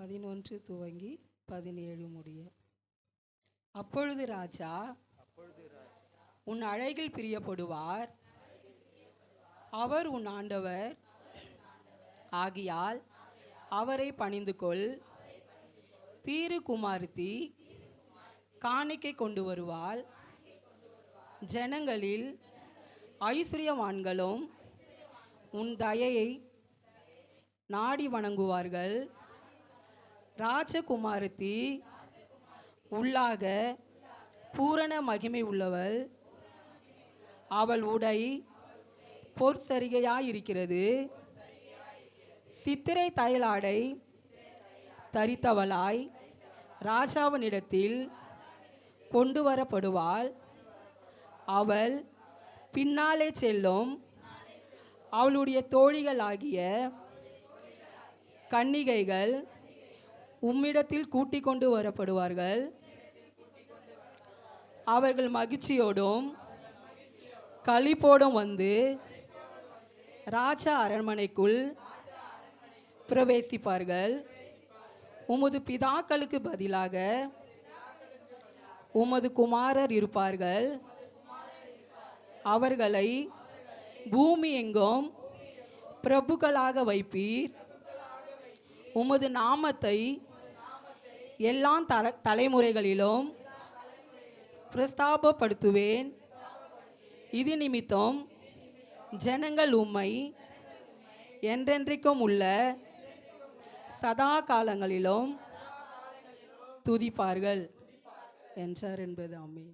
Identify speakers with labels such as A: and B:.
A: 11 துவங்கி 17 முடிய. அப்பொழுது ராஜா உன் அழகில் பிரியப்படுவார், அவர் உன் ஆண்டவர் ஆகியால் அவரை பணிந்து கொள். தீரு குமாரத்தி காணிக்கை கொண்டு வருவாள். ஜனங்களில் ஐஸ்வர்யவான்களும் உன் தயையை நாடி வணங்குவார்கள். ராஜகுமாரத்தி உள்ளாக பூரண மகிமை உள்ளவள். அவள் உடை பொற்சரிகையாயிருக்கிறது. சித்திரை தைலாடை தரித்தவளாய் ராஜாவினிடத்தில் கொண்டு வரப்படுவாள். அவள் பின்னாலே செல்லும். அவளுடைய தோழிகளாகிய கன்னிகைகள் உம்மிடத்தில் கூட்டிக் கொண்டு வரப்படுவார்கள். அவர்கள் மகிழ்ச்சியோடும் களிப்போடும் வந்து ராஜா அரண்மனைக்குள் பிரவேசிப்பார்கள். உமது பிதாக்களுக்கு பதிலாக உமது குமாரர் இருப்பார்கள். அவர்களை பூமி எங்கும் பிரபுக்களாக வைப்பீர். உமது நாமத்தை எல்லா தலைமுறைகளிலும் பிரஸ்தாபப்படுத்துவேன். இது நிமித்தம் ஜனங்கள் உம்மை என்றென்றைக்கும் உள்ள சதா காலங்களிலும் துதிப்பார்கள் என்றார் என்பது ஆமென்.